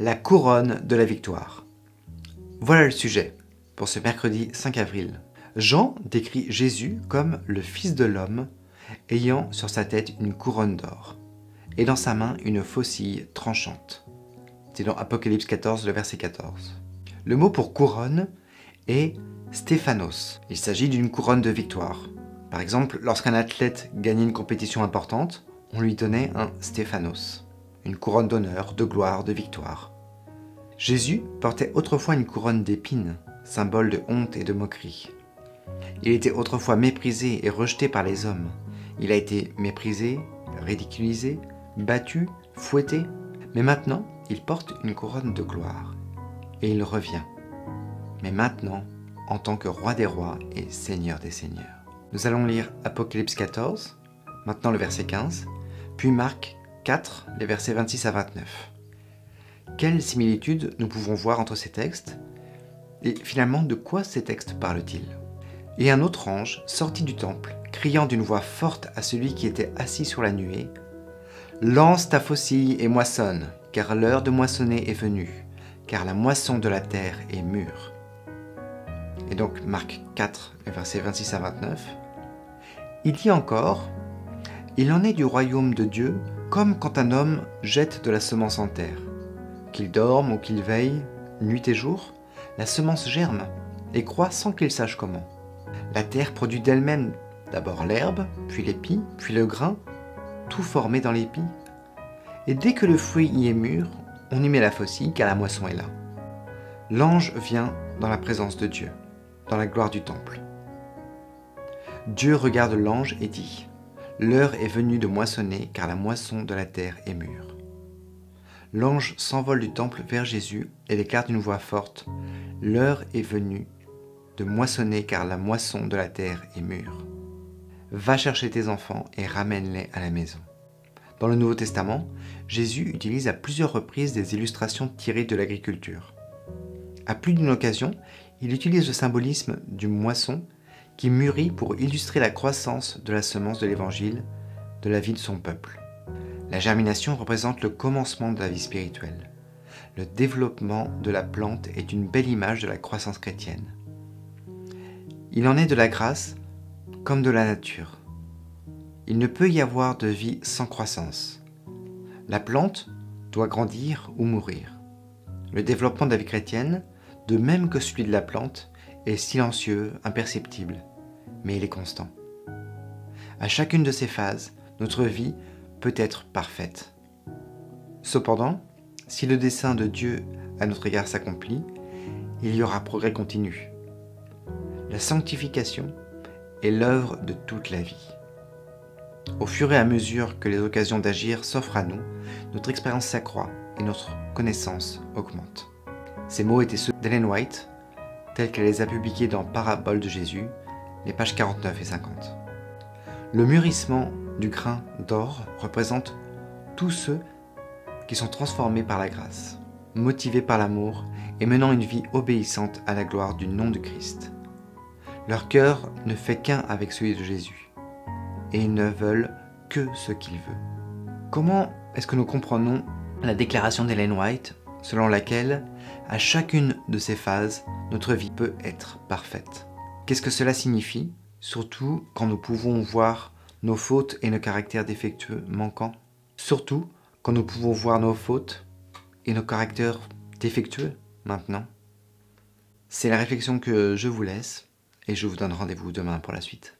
la couronne de la victoire. Voilà le sujet pour ce mercredi 5 avril. Jean décrit Jésus comme le Fils de l'homme ayant sur sa tête une couronne d'or et dans sa main une faucille tranchante. C'est dans Apocalypse 14, le verset 14. Le mot pour couronne est Stéphanos. Il s'agit d'une couronne de victoire. Par exemple, lorsqu'un athlète gagnait une compétition importante, on lui donnait un Stéphanos, une couronne d'honneur, de gloire, de victoire. Jésus portait autrefois une couronne d'épines, symbole de honte et de moquerie. Il était autrefois méprisé et rejeté par les hommes. Il a été méprisé, ridiculisé, battu, fouetté, mais maintenant, il porte une couronne de gloire. Et il revient. Mais maintenant, en tant que roi des rois et seigneur des seigneurs. Nous allons lire Apocalypse 14, maintenant le verset 15, puis Marc 4, les versets 26 à 29. Quelles similitudes nous pouvons voir entre ces textes? Et finalement, de quoi ces textes parlent-ils? Et un autre ange sortit du temple, criant d'une voix forte à celui qui était assis sur la nuée, « Lance ta faucille et moissonne, car l'heure de moissonner est venue, car la moisson de la terre est mûre. » Et donc Marc 4, les versets 26 à 29. Il dit encore, « Il en est du royaume de Dieu, comme quand un homme jette de la semence en terre. Qu'il dorme ou qu'il veille, nuit et jour, la semence germe et croît sans qu'il sache comment. La terre produit d'elle-même d'abord l'herbe, puis l'épi, puis le grain, tout formé dans l'épi. Et dès que le fruit y est mûr, on y met la faucille, car la moisson est là. L'ange vient dans la présence de Dieu, dans la gloire du temple. Dieu regarde l'ange et dit, « L'heure est venue de moissonner, car la moisson de la terre est mûre. » L'ange s'envole du temple vers Jésus et déclare d'une voix forte, « L'heure est venue de moissonner, car la moisson de la terre est mûre. Va chercher tes enfants et ramène-les à la maison. » Dans le Nouveau Testament, Jésus utilise à plusieurs reprises des illustrations tirées de l'agriculture. À plus d'une occasion, il utilise le symbolisme du moisson qui mûrit pour illustrer la croissance de la semence de l'Évangile, de la vie de son peuple. La germination représente le commencement de la vie spirituelle. Le développement de la plante est une belle image de la croissance chrétienne. Il en est de la grâce comme de la nature. Il ne peut y avoir de vie sans croissance. La plante doit grandir ou mourir. Le développement de la vie chrétienne, de même que celui de la plante, est silencieux, imperceptible, mais il est constant. À chacune de ces phases, notre vie peut être parfaite. Cependant, si le dessein de Dieu à notre égard s'accomplit, il y aura progrès continu. La sanctification est l'œuvre de toute la vie. Au fur et à mesure que les occasions d'agir s'offrent à nous, notre expérience s'accroît et notre connaissance augmente. Ces mots étaient ceux d'Ellen White, tels qu'elle les a publiés dans Paraboles de Jésus, les pages 49 et 50. Le mûrissement du grain d'or représente tous ceux qui sont transformés par la grâce, motivés par l'amour et menant une vie obéissante à la gloire du nom de Christ. Leur cœur ne fait qu'un avec celui de Jésus, et ils ne veulent que ce qu'il veut. Comment est-ce que nous comprenons la déclaration d'Ellen White, selon laquelle, à chacune de ces phases, notre vie peut être parfaite? Qu'est-ce que cela signifie, surtout quand nous pouvons voir nos fautes et nos caractères défectueux manquants? Surtout quand nous pouvons voir nos fautes et nos caractères défectueux maintenant? C'est la réflexion que je vous laisse, et je vous donne rendez-vous demain pour la suite.